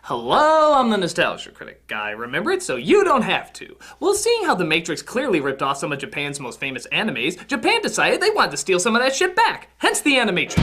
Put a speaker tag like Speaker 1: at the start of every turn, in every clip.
Speaker 1: Hello, I'm the Nostalgia Critic guy. Remember it so you don't have to. Well, seeing how The Matrix clearly ripped off some of Japan's most famous animes, Japan decided they wanted to steal some of that shit back. Hence the Animatrix.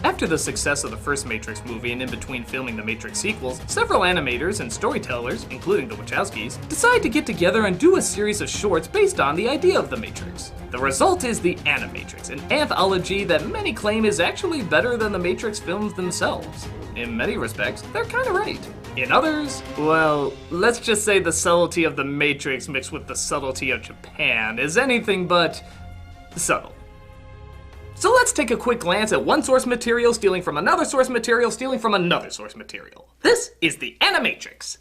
Speaker 1: After the success of the first Matrix movie and in between filming the Matrix sequels, several animators and storytellers, including the Wachowskis, decide to get together and do a series of shorts based on the idea of the Matrix. The result is the Animatrix, an anthology that many claim is actually better than the Matrix films themselves. In many respects, they're kinda right. In others, well, let's just say the subtlety of the Matrix mixed with the subtlety of Japan is anything but subtle. So let's take a quick glance at one source material stealing from another source material stealing from another source material. This is the Animatrix.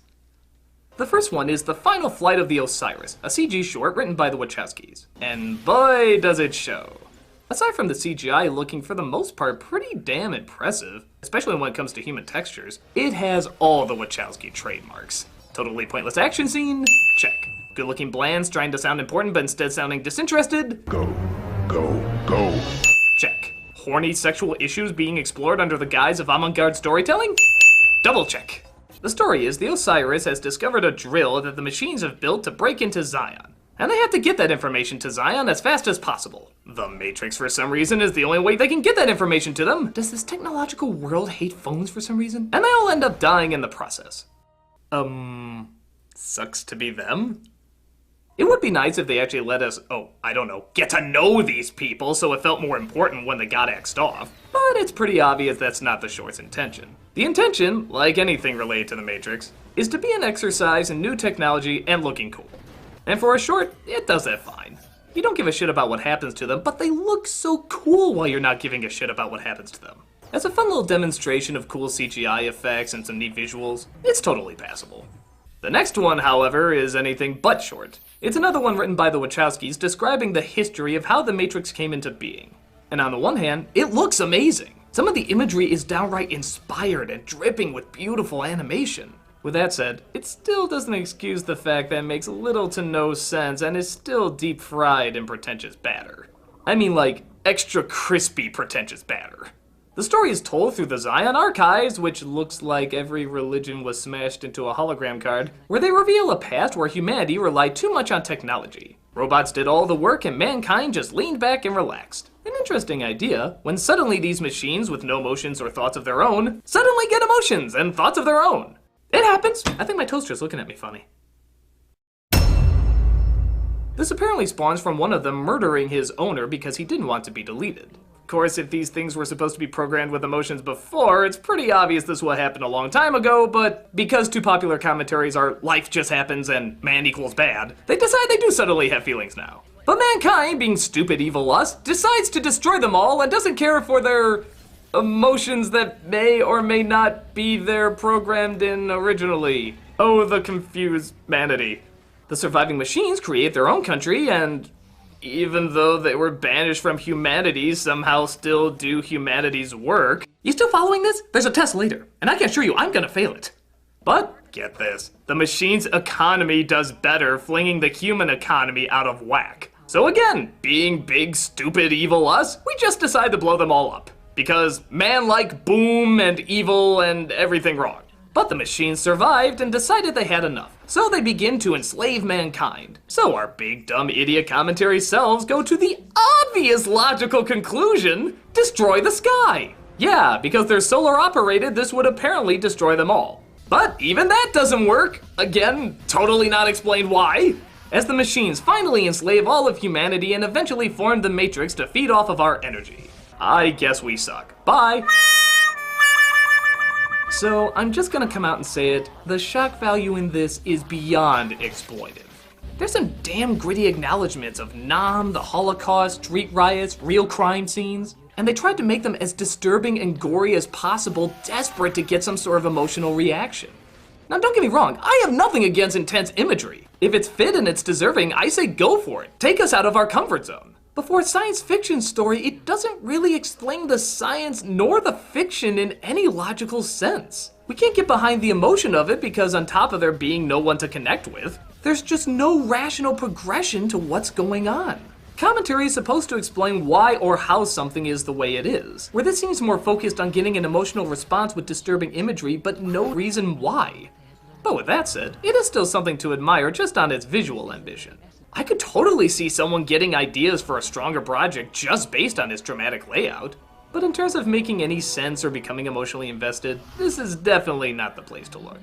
Speaker 1: The first one is The Final Flight of the Osiris, a CG short written by the Wachowskis. And boy does it show. Aside from the CGI looking for the most part pretty damn impressive, especially when it comes to human textures, it has all the Wachowski trademarks. Totally pointless action scene? Check. Good looking blands trying to sound important but instead sounding disinterested? Go. Check. Horny sexual issues being explored under the guise of avant-garde storytelling? Double check. The story is the Osiris has discovered a drill that the machines have built to break into Zion, and they have to get that information to Zion as fast as possible. The Matrix, for some reason, is the only way they can get that information to them. Does this technological world hate phones for some reason? And they all end up dying in the process. Sucks to be them? It would be nice if they actually let us, get to know these people so it felt more important when they got axed off. But it's pretty obvious that's not the short's intention. The intention, like anything related to the Matrix, is to be an exercise in new technology and looking cool. And for a short, it does that fine. You don't give a shit about what happens to them, but they look so cool while you're not giving a shit about what happens to them. As a fun little demonstration of cool CGI effects and some neat visuals, it's totally passable. The next one, however, is anything but short. It's another one written by the Wachowskis describing the history of how the Matrix came into being. And on the one hand, it looks amazing. Some of the imagery is downright inspired and dripping with beautiful animation. With that said, it still doesn't excuse the fact that it makes little to no sense and is still deep fried in pretentious batter. I mean like, extra crispy pretentious batter. The story is told through the Zion Archives, which looks like every religion was smashed into a hologram card, where they reveal a past where humanity relied too much on technology. Robots did all the work and mankind just leaned back and relaxed. An interesting idea, when suddenly these machines with no emotions or thoughts of their own, suddenly get emotions and thoughts of their own. It happens. I think my toaster's looking at me funny. This apparently spawns from one of them murdering his owner because he didn't want to be deleted. Of course, if these things were supposed to be programmed with emotions before, it's pretty obvious this would happen a long time ago, but because two popular commentaries are life just happens and man equals bad, they decide they do suddenly have feelings now. But mankind, being stupid evil us, decides to destroy them all and doesn't care for their emotions that may or may not be there programmed in originally. Oh, the confused manity. The surviving machines create their own country and even though they were banished from humanity, somehow still do humanity's work. You still following this? There's a test later, and I can assure you I'm gonna fail it. But, get this, the machine's economy does better, flinging the human economy out of whack. So again, being big, stupid, evil us, we just decide to blow them all up. Because man like boom and evil and everything wrong. But the machines survived and decided they had enough, so they begin to enslave mankind. So our big dumb idiot commentary selves go to the obvious logical conclusion, destroy the sky. Yeah, because they're solar operated, this would apparently destroy them all. But even that doesn't work. Again, totally not explained why. As the machines finally enslave all of humanity and eventually form the Matrix to feed off of our energy. I guess we suck. Bye. So, I'm just gonna come out and say it, the shock value in this is beyond exploitive. There's some damn gritty acknowledgements of Nam, the Holocaust, street riots, real crime scenes, and they tried to make them as disturbing and gory as possible, desperate to get some sort of emotional reaction. Now don't get me wrong, I have nothing against intense imagery. If it's fit and it's deserving, I say go for it. Take us out of our comfort zone. But for a science fiction story, it doesn't really explain the science nor the fiction in any logical sense. We can't get behind the emotion of it because on top of there being no one to connect with, there's just no rational progression to what's going on. Commentary is supposed to explain why or how something is the way it is, where this seems more focused on getting an emotional response with disturbing imagery, but no reason why. But with that said, it is still something to admire just on its visual ambition. I could totally see someone getting ideas for a stronger project just based on its dramatic layout. But in terms of making any sense or becoming emotionally invested, this is definitely not the place to look.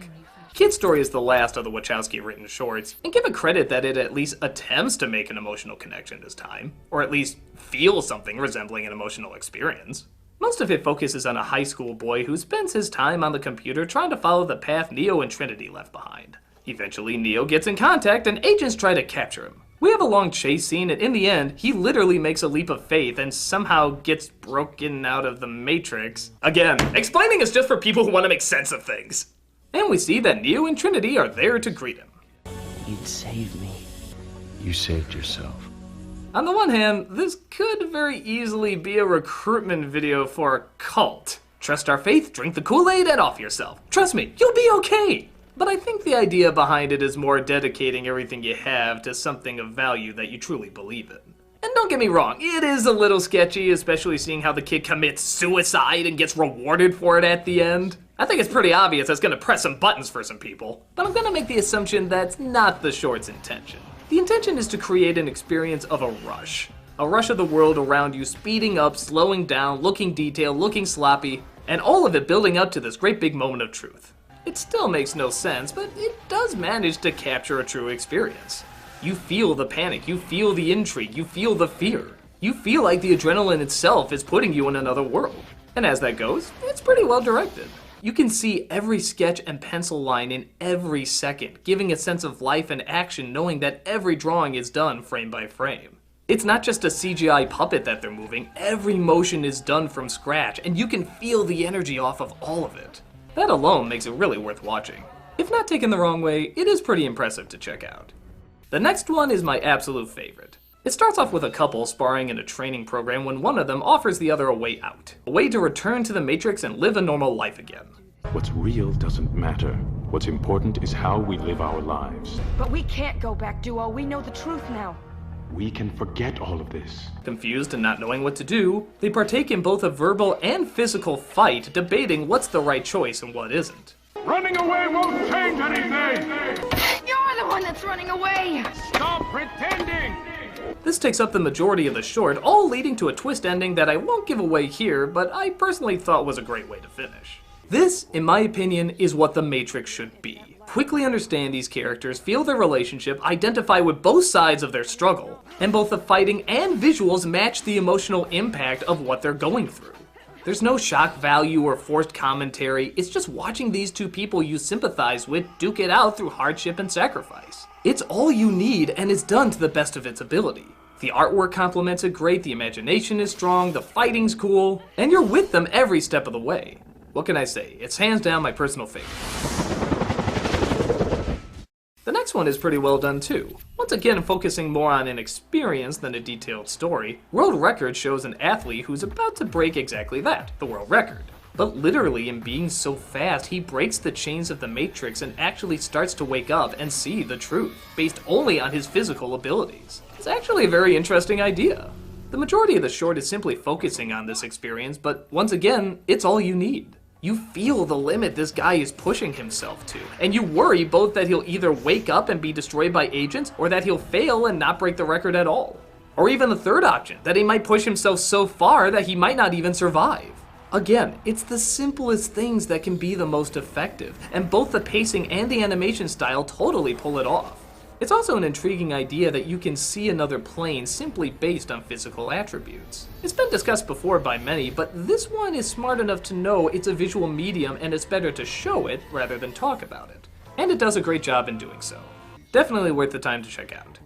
Speaker 1: Kid Story is the last of the Wachowski-written shorts, and give it credit that it at least attempts to make an emotional connection this time, or at least feel something resembling an emotional experience. Most of it focuses on a high school boy who spends his time on the computer trying to follow the path Neo and Trinity left behind. Eventually, Neo gets in contact and agents try to capture him. We have a long chase scene, and in the end, he literally makes a leap of faith and somehow gets broken out of the Matrix. Again, explaining is just for people who want to make sense of things. And we see that Neo and Trinity are there to greet him.
Speaker 2: You'd save me.
Speaker 3: You saved yourself.
Speaker 1: On the one hand, this could very easily be a recruitment video for a cult. Trust our faith, drink the Kool-Aid, and off yourself. Trust me, you'll be okay. But I think the idea behind it is more dedicating everything you have to something of value that you truly believe in. And don't get me wrong, it is a little sketchy, especially seeing how the kid commits suicide and gets rewarded for it at the end. I think it's pretty obvious that's gonna press some buttons for some people, but I'm gonna make the assumption that's not the short's intention. The intention is to create an experience of a rush. A rush of the world around you speeding up, slowing down, looking detailed, looking sloppy, and all of it building up to this great big moment of truth. It still makes no sense, but it does manage to capture a true experience. You feel the panic, you feel the intrigue, you feel the fear. You feel like the adrenaline itself is putting you in another world. And as that goes, it's pretty well directed. You can see every sketch and pencil line in every second, giving a sense of life and action knowing that every drawing is done frame by frame. It's not just a CGI puppet that they're moving, every motion is done from scratch, and you can feel the energy off of all of it. That alone makes it really worth watching. If not taken the wrong way, it is pretty impressive to check out. The next one is my absolute favorite. It starts off with a couple sparring in a training program when one of them offers the other a way out. A way to return to the Matrix and live a normal life again.
Speaker 4: What's real doesn't matter. What's important is how we live our lives.
Speaker 5: But we can't go back, Duo. We know the truth now.
Speaker 4: We can forget all of this.
Speaker 1: Confused and not knowing what to do, they partake in both a verbal and physical fight, debating what's the right choice and what isn't.
Speaker 4: Running away won't change anything!
Speaker 5: You're the one that's running away!
Speaker 4: Stop pretending!
Speaker 1: This takes up the majority of the short, all leading to a twist ending that I won't give away here, but I personally thought was a great way to finish. This, in my opinion, is what the Matrix should be. Quickly understand these characters, feel their relationship, identify with both sides of their struggle, and both the fighting and visuals match the emotional impact of what they're going through. There's no shock value or forced commentary, it's just watching these two people you sympathize with duke it out through hardship and sacrifice. It's all you need, and it's done to the best of its ability. The artwork complements it great, the imagination is strong, the fighting's cool, and you're with them every step of the way. What can I say? It's hands down my personal favorite. The next one is pretty well done too. Once again, focusing more on an experience than a detailed story, World Record shows an athlete who's about to break exactly that, the world record. But literally, in being so fast, he breaks the chains of the Matrix and actually starts to wake up and see the truth, based only on his physical abilities. It's actually a very interesting idea. The majority of the short is simply focusing on this experience, but once again, it's all you need. You feel the limit this guy is pushing himself to, and you worry both that he'll either wake up and be destroyed by agents, or that he'll fail and not break the record at all. Or even the third option, that he might push himself so far that he might not even survive. Again, it's the simplest things that can be the most effective, and both the pacing and the animation style totally pull it off. It's also an intriguing idea that you can see another plane simply based on physical attributes. It's been discussed before by many, but this one is smart enough to know it's a visual medium and it's better to show it rather than talk about it. And it does a great job in doing so. Definitely worth the time to check out.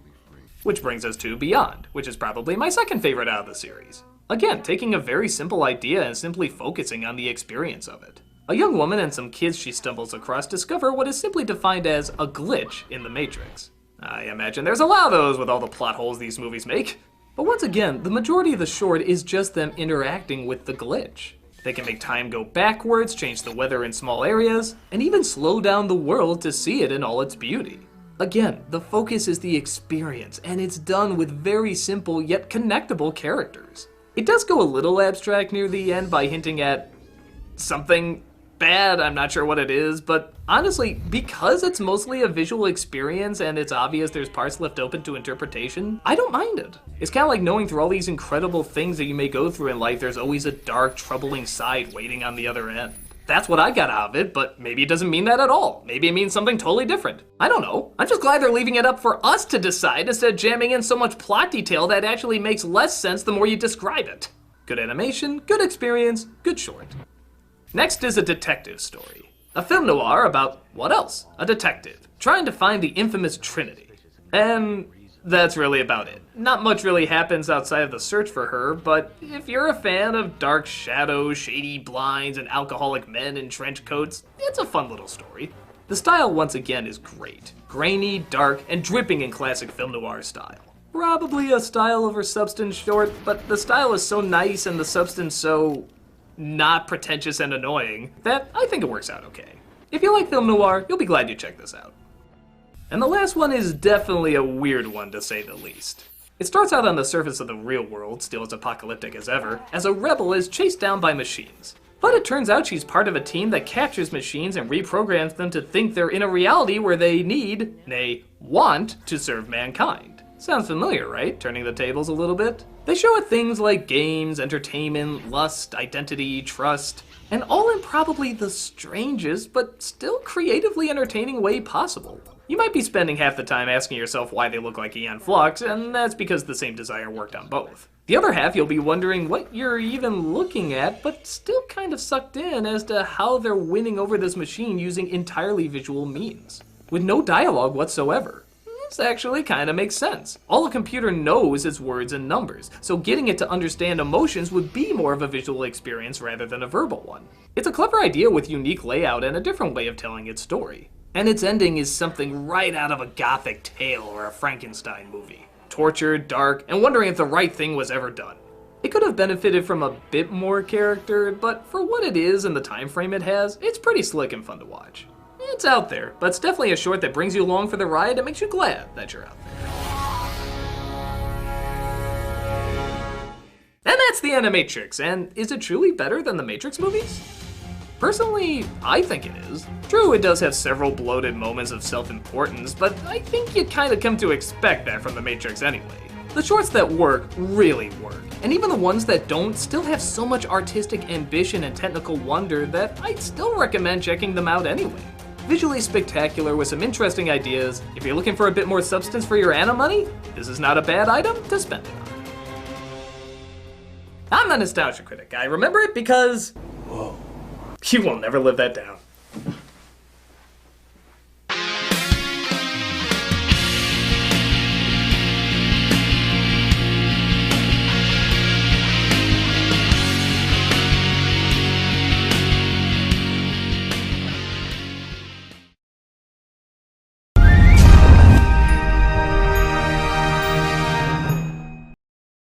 Speaker 1: Which brings us to Beyond, which is probably my second favorite out of the series. Again, taking a very simple idea and simply focusing on the experience of it. A young woman and some kids she stumbles across discover what is simply defined as a glitch in the Matrix. I imagine there's a lot of those with all the plot holes these movies make. But once again, the majority of the short is just them interacting with the glitch. They can make time go backwards, change the weather in small areas, and even slow down the world to see it in all its beauty. Again, the focus is the experience, and it's done with very simple yet connectable characters. It does go a little abstract near the end by hinting at something bad, I'm not sure what it is, but honestly, because it's mostly a visual experience and it's obvious there's parts left open to interpretation, I don't mind it. It's kind of like knowing through all these incredible things that you may go through in life, there's always a dark, troubling side waiting on the other end. That's what I got out of it, but maybe it doesn't mean that at all. Maybe it means something totally different. I don't know. I'm just glad they're leaving it up for us to decide instead of jamming in so much plot detail that actually makes less sense the more you describe it. Good animation, good experience, good short. Next is a detective story. A film noir about, what else? A detective, trying to find the infamous Trinity. And that's really about it. Not much really happens outside of the search for her, but if you're a fan of dark shadows, shady blinds, and alcoholic men in trench coats, it's a fun little story. The style, once again, is great. Grainy, dark, and dripping in classic film noir style. Probably a style over substance short, but the style is so nice and the substance so not pretentious and annoying that I think it works out okay. If you like film noir, you'll be glad you checked this out. And the last one is definitely a weird one, to say the least. It starts out on the surface of the real world, still as apocalyptic as ever, as a rebel is chased down by machines. But it turns out she's part of a team that captures machines and reprograms them to think they're in a reality where they need, nay, want, to serve mankind. Sounds familiar, right? Turning the tables a little bit. They show it things like games, entertainment, lust, identity, trust, and all in probably the strangest, but still creatively entertaining way possible. You might be spending half the time asking yourself why they look like Aeon Flux, and that's because the same designer worked on both. The other half, you'll be wondering what you're even looking at, but still kind of sucked in as to how they're winning over this machine using entirely visual means, with no dialogue whatsoever. This actually kind of makes sense. All a computer knows is words and numbers, so getting it to understand emotions would be more of a visual experience rather than a verbal one. It's a clever idea with unique layout and a different way of telling its story. And its ending is something right out of a gothic tale or a Frankenstein movie. Tortured, dark, and wondering if the right thing was ever done. It could have benefited from a bit more character, but for what it is and the time frame it has, it's pretty slick and fun to watch. It's out there, but it's definitely a short that brings you along for the ride and makes you glad that you're out there. And that's the Animatrix, and is it truly better than the Matrix movies? Personally, I think it is. True, it does have several bloated moments of self-importance, but I think you'd kind of come to expect that from the Matrix anyway. The shorts that work really work, and even the ones that don't still have so much artistic ambition and technical wonder that I'd still recommend checking them out anyway. Visually spectacular with some interesting ideas. If you're looking for a bit more substance for your anime money, this is not a bad item to spend it on. I'm the Nostalgia Critic. I remember it because... whoa. You will never live that down.